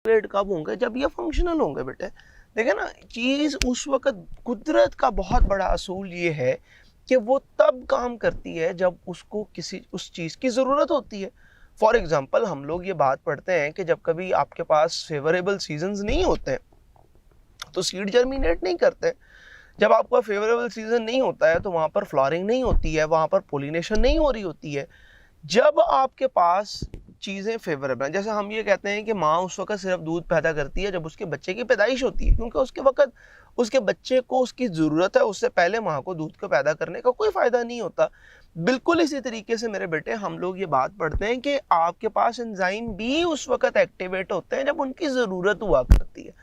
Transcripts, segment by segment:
Activate कब होंगे? जब ये फंक्शनल होंगे बेटे। देखे ना, चीज़ उस वक्त कुदरत का बहुत बड़ा असूल ये है कि वो तब काम करती है जब उसको किसी उस चीज़ की ज़रूरत होती है। फॉर एग्जाम्पल हम लोग ये बात पढ़ते हैं कि जब कभी आपके पास फेवरेबल सीजन्स नहीं होते हैं तो सीड जर्मिनेट नहीं करते। जब आपका फेवरेबल सीजन नहीं होता है तो वहाँ पर फ्लॉरिंग नहीं होती है, वहाँ पर पोलिनेशन नहीं हो रही होती है। जब आपके पास चीज़ें फेवरेबल हैं, जैसे हम ये कहते हैं कि माँ उस वक्त सिर्फ दूध पैदा करती है जब उसके बच्चे की पैदाइश होती है, क्योंकि उसके वक्त उसके बच्चे को उसकी ज़रूरत है, उससे पहले माँ को दूध को पैदा करने का कोई फ़ायदा नहीं होता। बिल्कुल इसी तरीके से मेरे बेटे हम लोग ये बात पढ़ते हैं कि आपके पास एंजाइम भी उस वक्त एक्टिवेट होते हैं जब उनकी ज़रूरत हुआ करती है।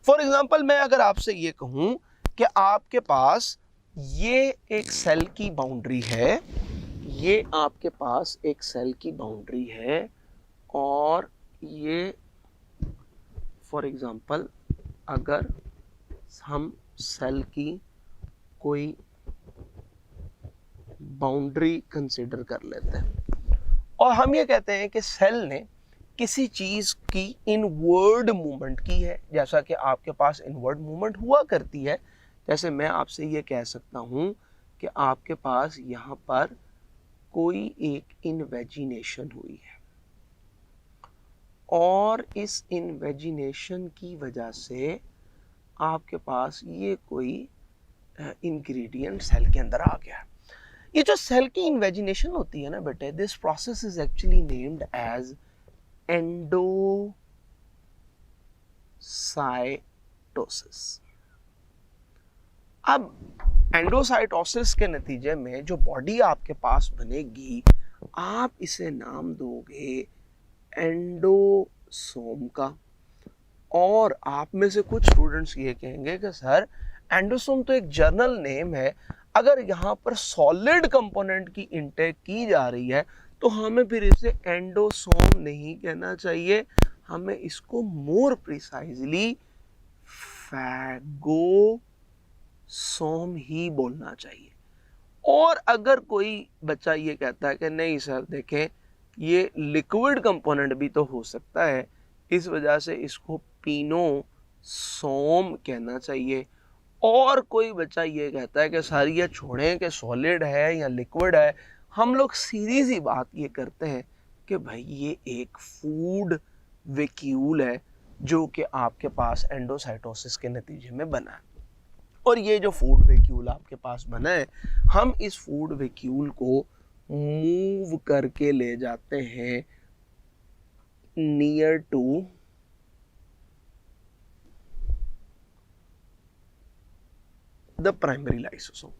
फॉर एग्जाम्पल मैं अगर आपसे ये कहूँ कि आपके पास ये एक सेल की बाउंड्री है, ये आपके पास एक सेल की बाउंड्री है, और ये फॉर एग्जांपल अगर हम सेल की कोई बाउंड्री कंसिडर कर लेते हैं और हम ये कहते हैं कि सेल ने किसी चीज़ की इनवर्ड मूवमेंट की है, जैसा कि आपके पास इनवर्ड मूवमेंट हुआ करती है। जैसे मैं आपसे ये कह सकता हूँ कि आपके पास यहाँ पर कोई एक इन्वेजिनेशन हुई है और इस इन्वेजिनेशन की वजह से आपके पास ये कोई इंग्रेडिएंट सेल के अंदर आ गया। ये जो सेल की इन्वेजिनेशन होती है ना बेटे, this process is actually named as endocytosis. अब एंडोसाइटोसिस के नतीजे में जो बॉडी आपके पास बनेगी, आप इसे नाम दोगे एंडोसोम का। और आप में से कुछ स्टूडेंट्स ये कहेंगे कि सर एंडोसोम तो एक जर्नल नेम है, अगर यहाँ पर सॉलिड कंपोनेंट की इंटेक की जा रही है तो हमें फिर इसे एंडोसोम नहीं कहना चाहिए, हमें इसको मोर प्रिसाइजली फैगोसोम ही बोलना चाहिए। और अगर कोई बच्चा ये कहता है कि नहीं सर देखें ये लिक्विड कंपोनेंट भी तो हो सकता है, इस वजह से इसको पीनोसोम कहना चाहिए, और कोई बच्चा ये कहता है कि सर ये छोड़ें कि सॉलिड है या लिक्विड है, हम लोग सीधी सी बात ये करते हैं कि भाई ये एक फूड वैक्यूल है जो कि आपके पास एंडोसाइटोसिस के नतीजे में बना है। और ये जो फूड वैक्यूल आपके पास बना है, हम इस फूड वैक्यूल को मूव करके ले जाते हैं near to the primary lysosome.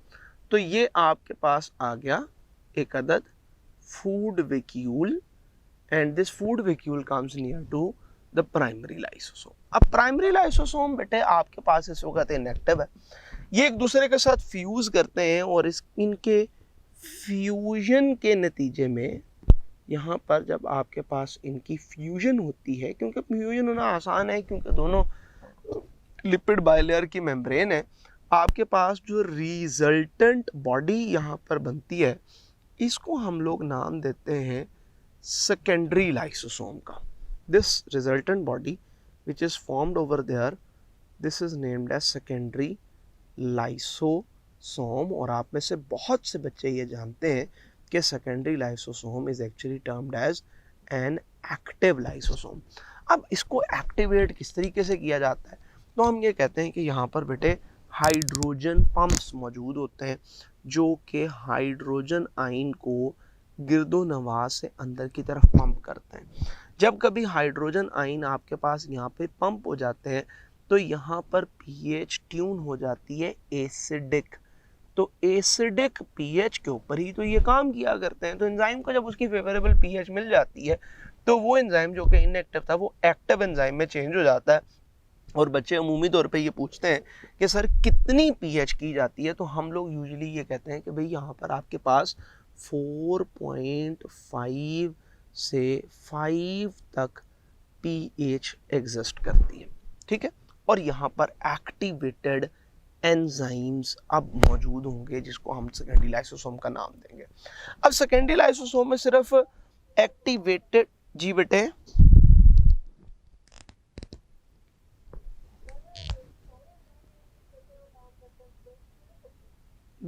तो ये आपके पास आ गया एक अदद food vacuole, and this food vacuole comes near to the primary lysosome. अब प्राइमरी लाइसोसोम बेटे आपके पास इस वक्त इनएक्टिव है, ये एक दूसरे के साथ फ्यूज करते हैं और इनके फ्यूजन के नतीजे में यहाँ पर जब आपके पास इनकी फ्यूजन होती है, क्योंकि फ्यूजन होना आसान है क्योंकि दोनों लिपिड बाइलेयर की मेम्ब्रेन है, आपके पास जो रिजल्टेंट बॉडी यहाँ पर बनती है इसको हम लोग नाम देते हैं सेकेंडरी लाइसोसोम का। This resultant body which is formed over there, this is named as secondary lysosome। और आप में से बहुत से बच्चे ये जानते हैं कि secondary lysosome is actually termed as an active lysosome। अब इसको एक्टिवेट किस तरीके से किया जाता है, तो हम ये कहते हैं कि यहाँ पर बेटे हाइड्रोजन पंप्स मौजूद होते हैं जो कि हाइड्रोजन आयन को गिरदो नवाज से अंदर की तरफ पंप करते हैं। जब कभी हाइड्रोजन आयन आपके पास यहाँ पे पंप हो जाते हैं तो यहाँ पर पीएच ट्यून हो जाती है एसिडिक। तो एसिडिक पीएच के ऊपर ही तो ये काम किया करते हैं। तो एंजाइम को जब उसकी फेवरेबल पीएच मिल जाती है तो वो एंजाइम जो कि इनएक्टिव था वो एक्टिव एंजाइम में चेंज हो जाता है। और बच्चे अमूमी तौर पे ये पूछते हैं कि सर कितनी पीएच की जाती है, तो हम लोग यूजुअली ये कहते हैं कि भाई यहाँ पर आपके पास 4.5 से 5 तक पीएच एग्जिस्ट करती है, ठीक है। और यहाँ पर एक्टिवेटेड एंजाइम्स अब मौजूद होंगे जिसको हम सेकेंडरी लाइसोसोम का नाम देंगे। अब सेकेंडरी लाइसोसोम में सिर्फ एक्टिवेटेड, जी बेटे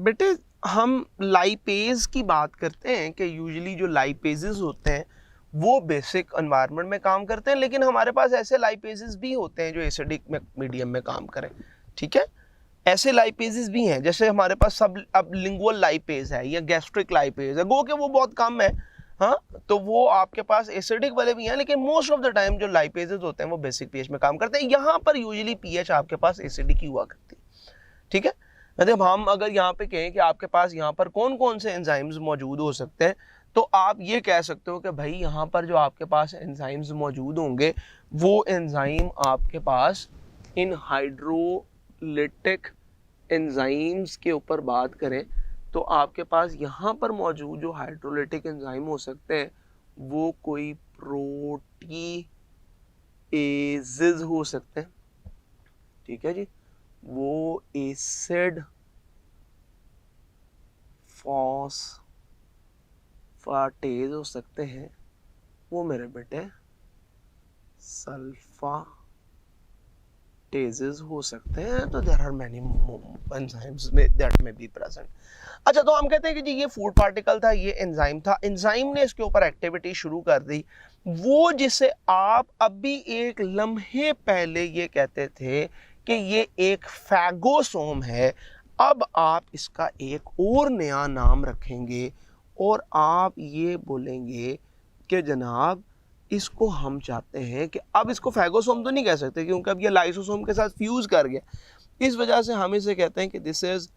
बेटे हम लाइपेज की बात करते हैं कि यूजुअली जो लाइपेजेस होते हैं वो बेसिक एनवायरनमेंट में काम करते हैं, लेकिन हमारे पास ऐसे लाइपेजेस भी होते हैं जो एसिडिक मीडियम में काम करें, ठीक है। ऐसे लाइपेजेस भी हैं, जैसे हमारे पास सब अब लिंगुअल लाइपेज है या गैस्ट्रिक लाइपेज है, गो के वो बहुत कम है, हाँ, तो वो आपके पास एसिडिक वाले भी हैं, लेकिन मोस्ट ऑफ द टाइम जो लाइपेजेस होते हैं वो बेसिक पीएच में काम करते हैं। यहाँ पर यूजुअली पीएच आपके पास एसिडिक ही हुआ करती है, ठीक है। मतलब हम अगर यहाँ पे कहें कि आपके पास यहाँ पर कौन कौन से एंजाइम्स मौजूद हो सकते हैं, तो आप ये कह सकते हो कि भाई यहाँ पर जो आपके पास एंजाइम्स मौजूद होंगे वो एंजाइम आपके पास इन हाइड्रोलिटिक एंजाइम्स के ऊपर बात करें तो आपके पास यहाँ पर मौजूद जो हाइड्रोलिटिक एंजाइम हो सकते हैं वो कोई प्रोटीएजेस हो सकते हैं, ठीक है जी, वो एसिड फॉस्फेटेज हो सकते हैं, वो मेरे बेटे सल्फाटेजेस हो सकते हैं। तो there are many enzymes that may be present. अच्छा, तो हम कहते हैं कि जी ये फूड पार्टिकल था, ये एंजाइम था, एंजाइम ने इसके ऊपर एक्टिविटी शुरू कर दी, वो जिसे आप अभी एक लम्हे पहले ये कहते थे कि ये एक फैगोसोम है, अब आप इसका एक और नया नाम रखेंगे और आप ये बोलेंगे कि जनाब इसको हम चाहते हैं कि अब इसको फैगोसोम तो नहीं कह सकते क्योंकि अब ये लाइसोसोम के साथ फ्यूज कर गया, इस वजह से हम इसे कहते हैं कि this is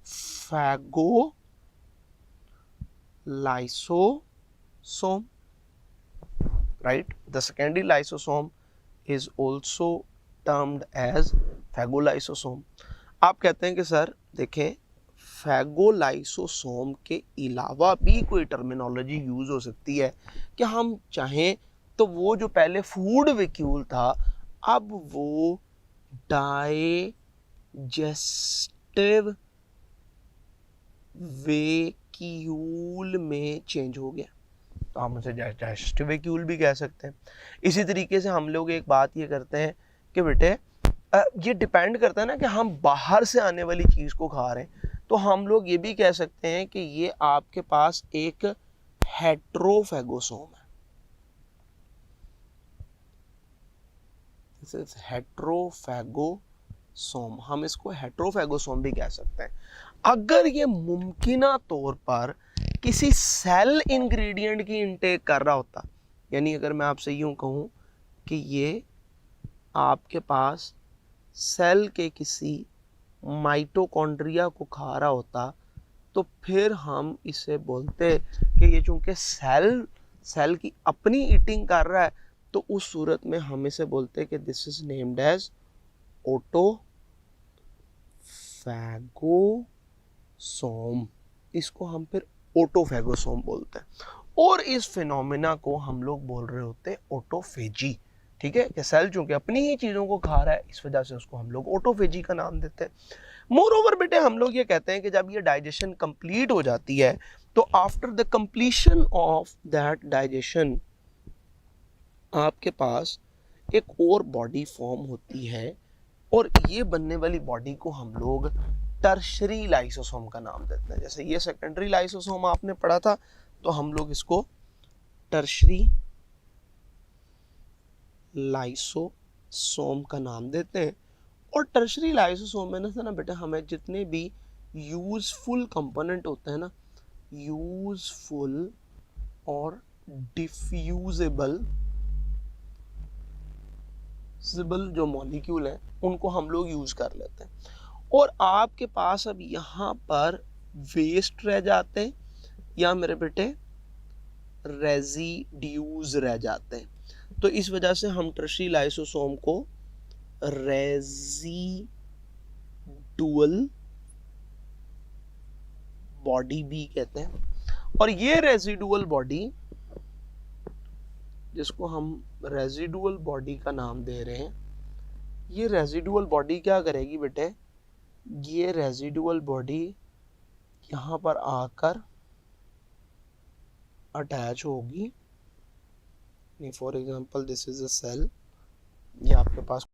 phagolysosome, right? The secondary lysosome is also termed as phagolysosome. आप कहते हैं कि सर देखें फैगोलाइसोसोम के अलावा भी कोई टर्मिनोलॉजी यूज हो सकती है कि हम चाहें तो वो जो पहले फूड वैक्यूल था अब वो डाइजेस्टिव वैक्यूल में चेंज हो गया, तो हम उसे डाइजेस्टिव वैक्यूल भी कह सकते हैं। इसी तरीके से हम लोग एक बात ये करते हैं कि बेटे ये डिपेंड करता है ना कि हम बाहर से आने वाली चीज को खा रहे हैं, तो हम लोग ये भी कह सकते हैं कि ये आपके पास एक हेट्रोफैगोसोम है, दिस इज हेट्रोफैगोसोम, हम इसको हेट्रोफैगोसोम भी कह सकते हैं। अगर ये मुमकिना तौर पर किसी सेल इंग्रेडिएंट की इनटेक कर रहा होता, यानी अगर मैं आपसे यूं कहूं कि ये आपके पास सेल के किसी माइटोकॉन्ड्रिया को खा रहा होता तो फिर हम इसे बोलते कि ये चूंकि सेल की अपनी ईटिंग कर रहा है तो उस सूरत में हम इसे बोलते कि दिस इज नेम्ड एज ऑटोफैगोसोम, इसको हम फिर ऑटोफैगोसोम बोलते हैं। और इस फिनोमेना को हम लोग बोल रहे होते हैं ऑटोफेजी, ठीक है, कि सेल चूंकि अपनी ही चीजों को खा रहा है इस वजह से उसको हम लोग ऑटोफेजी का नाम देते हैं। मोर ओवर बेटे हम लोग ये कहते हैं कि जब ये डाइजेशन कंप्लीट हो जाती है तो after the completion of that digestion आपके पास एक और बॉडी फॉर्म होती है और ये बनने वाली बॉडी को हम लोग टर्शरी लाइसोसोम का नाम देते हैं। जैसे ये सेकेंडरी लाइसोसोम आपने पढ़ा था तो हम लोग इसको टर्शरी लाइसोसोम का नाम देते हैं। और टर्शरी लाइसोसोम में ना बेटा हमें जितने भी यूजफुल कंपोनेंट होते हैं ना, यूजफुल और डिफ्यूजेबल जो मॉलिक्यूल हैं उनको हम लोग यूज कर लेते हैं। और आपके पास अब यहाँ पर वेस्ट रह जाते हैं या मेरे बेटे रेजिड्यूज रह जाते हैं, तो इस वजह से हम टर्शरी लाइसोसोम को रेजिडुअल बॉडी भी कहते हैं। और ये रेजिडुअल बॉडी जिसको हम रेजिडुअल बॉडी का नाम दे रहे हैं, ये रेजिडुअल बॉडी क्या करेगी बेटे, ये रेजिडुअल बॉडी यहाँ पर आकर अटैच होगी। For example this is a cell, ये आपके पास